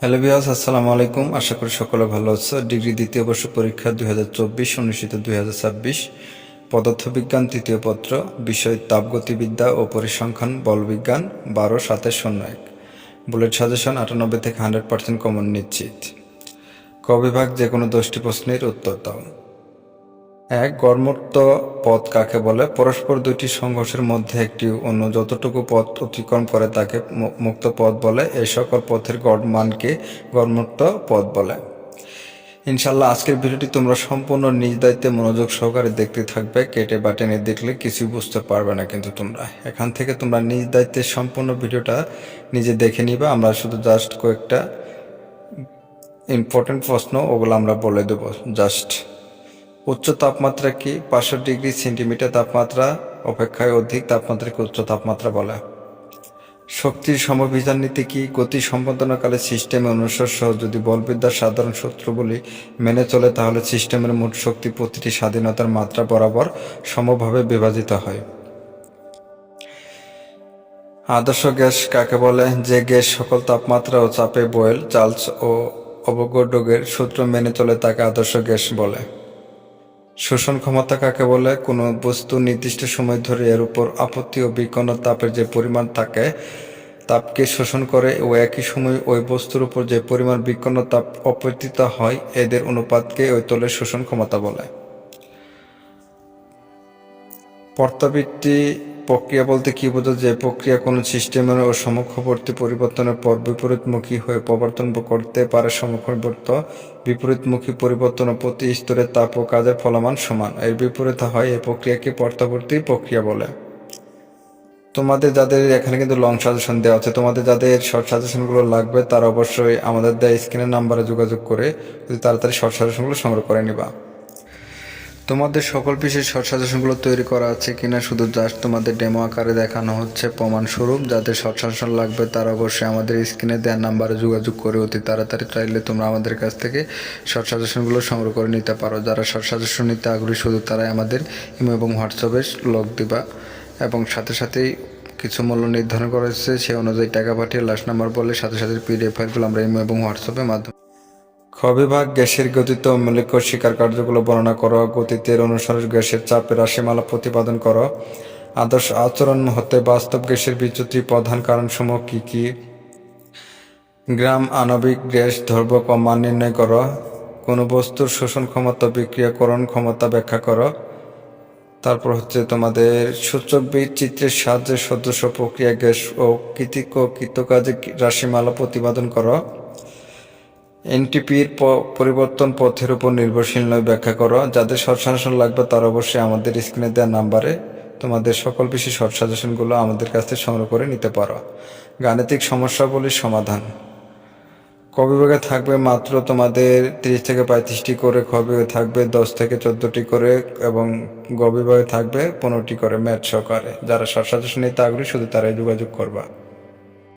Hello viewers, আসসালামু আলাইকুম। আশা করি সকলে ভালো আছো। ডিগ্রি দ্বিতীয় বর্ষ পরীক্ষা 2024 অনুষ্ঠিত 2026 পদার্থবিজ্ঞান তৃতীয় পত্র, বিষয় তাপগতিবিদ্যা ও পরিসংখ্যান বলবিজ্ঞান 12-27-01। বুলেট সাজেশন 98 থেকে 100% কমন নিশ্চিত। ক বিভাগ যে কোনো 10টি প্রশ্নের উত্তর দাও। এক, গড়মুক্ত পথ কাকে বলে? পরস্পর দুইটি সংঘর্ষের মধ্যে একটি অন্য যতটুকু পথ অতিক্রম করে তাকে মুক্ত পথ বলে। এই সকল পথের গড় মানকে গড়মুক্ত পথ বলে। ইনশাল্লাহ আজকের ভিডিওটি তোমরা সম্পূর্ণ নিজ দায়িত্বে মনোযোগ সহকারে দেখতে থাকবে। কেটে বা টেনে দেখলে কিছুই বুঝতে পারবে না, কিন্তু তোমরা এখান থেকে তোমরা নিজ দায়িত্বে সম্পূর্ণ ভিডিওটা নিজে দেখে নিবা। আমরা শুধু জাস্ট কয়েকটা ইম্পর্টেন্ট প্রশ্ন ওগুলো আমরা বলে দেবো জাস্ট। উচ্চ তাপমাত্রা কি? 500 ডিগ্রি সেন্টিমিটার তাপমাত্রা অপেক্ষায় অধিক তাপমাত্রাকে উচ্চ তাপমাত্রা বলে। শক্তির সমভিযান নীতি কি? গতি সম্পাদনাকালে সিস্টেমে অনুসর সহ যদি বলবিদ্যার সাধারণ সূত্রগুলি মেনে চলে তাহলে সিস্টেমের মোট শক্তি প্রতিটি স্বাধীনতার মাত্রা বরাবর সমভাবে বিভাজিত হয়। আদর্শ গ্যাস কাকে বলে? যে গ্যাস সকল তাপমাত্রা ও চাপে বয়েল, চার্লস ও অ্যাভোগাড্রোর সূত্র মেনে চলে তাকে আদর্শ গ্যাস বলে। শোষণ ক্ষমতা কাকে বলে? কোনো বস্তু নির্দিষ্ট সময় ধরে এর উপর আপত্তি ও বিকর্ণ তাপের যে পরিমাণ থাকে তাপকে শোষণ করে ও একই সময় ওই বস্তুর উপর যে পরিমাণ বিকর্ণ তাপ অপতিত হয় এদের অনুপাতকে ওই তলের শোষণ ক্ষমতা বলে। পর্যাবৃত্তি প্রক্রিয়া বলতে কি বোঝো? যে প্রক্রিয়া কোনো সিস্টেমের ও সমকক্ষবর্তী পরিবর্তনের পর বিপরীতমুখী হয়ে পরিবর্তন করতে পারে। সমকক্ষবর্তী বিপরীতমুখী পরিবর্তন প্রতি স্তরে তাপ ও কাজের ফলমান সমান, এর বিপরীতে হয়। এই প্রক্রিয়াকে পর্যাবর্তী প্রক্রিয়া বলে। তোমাদের যাদের এখানে কিন্তু লং সাজেশন দেওয়া আছে, তোমাদের যাদের শর্ট সাজেশনগুলো লাগবে তারা অবশ্যই আমাদের দেওয়া স্ক্রিনের নাম্বারে যোগাযোগ করে যদি তাড়াতাড়ি শর্ট সাজেশনগুলো সংগ্রহ করে নিবা। তোমাদের সকল বিষয়ে শর্ট সাজেশনগুলো তৈরি করা আছে কিনা শুধু জাস্ট তোমাদের ডেমো আকারে দেখানো হচ্ছে প্রমাণস্বরূপ। যাদের শর্ট সাজেশন লাগবে তারা অবশ্যই আমাদের স্ক্রিনে দেওয়া নাম্বারে যোগাযোগ করে অতি তাড়াতাড়ি চাইলে তোমরা আমাদের কাছ থেকে শর্ট সাজেশনগুলো সংগ্রহ করে নিতে পারো। যারা শর্ট সাজেশন নিতে আগ্রহী শুধু তারাই আমাদের ইমো এবং হোয়াটসঅ্যাপে লগ দিবা এবং সাথে সাথেই কিছু মূল্য নির্ধারণ করা হয়েছে, সেই অনুযায়ী টাকা পাঠিয়ে লাস্ট নাম্বার বলে সাথে সাথে পিডিএফ ফাইলগুলো আমরা ইমো এবং হোয়াটসঅ্যাপের মাধ্যমে। খ বিভাগ গ্যাসের গতিতে মৌলিক স্বীকার কার্যগুলো বর্ণনা করো। গতিতের অনুসারে গ্যাসের চাপের রাশিমালা প্রতিপাদন করো। আদর্শ আচরণ হতে বাস্তব গ্যাসের বিচ্যুতির প্রধান কারণসমূহ কি কি? গ্রাম আণবিক গ্যাস ধ্রুবক ও মান নির্ণয় করো। কোনো বস্তুর শোষণ ক্ষমতা বিক্রিয়াকরণ ক্ষমতা ব্যাখ্যা করো। তারপর হচ্ছে তোমাদের সূচকবিদ চিত্রের সাহায্যে সদস্য প্রক্রিয়া গ্যাস ও কৃতকাজে রাশিমালা প্রতিপাদন করো। এনটিপির পরিবর্তন পথের উপর নির্ভরশীল নয় ব্যাখ্যা করো। যাদের শর্ট সাজেশন লাগবে তারা অবশ্যই আমাদের স্ক্রিনে দেওয়া নাম্বারে তোমাদের সকল বিষয় শর্ট সাজেশনগুলো আমাদের কাছ থেকে সংগ্রহ করে নিতে পারো। গাণিতিক সমস্যাগুলির সমাধান। ক বিভাগে থাকবে মাত্র তোমাদের 30 থেকে 35টি করে, খ বিভাগে থাকবে 10 থেকে 14টি করে এবং গ বিভাগে থাকবে 15টি করে ম্যাথ সহকারে। যারা শর্ট সাজেশন নিতে আগ্রহী শুধু তারাই যোগাযোগ করবা।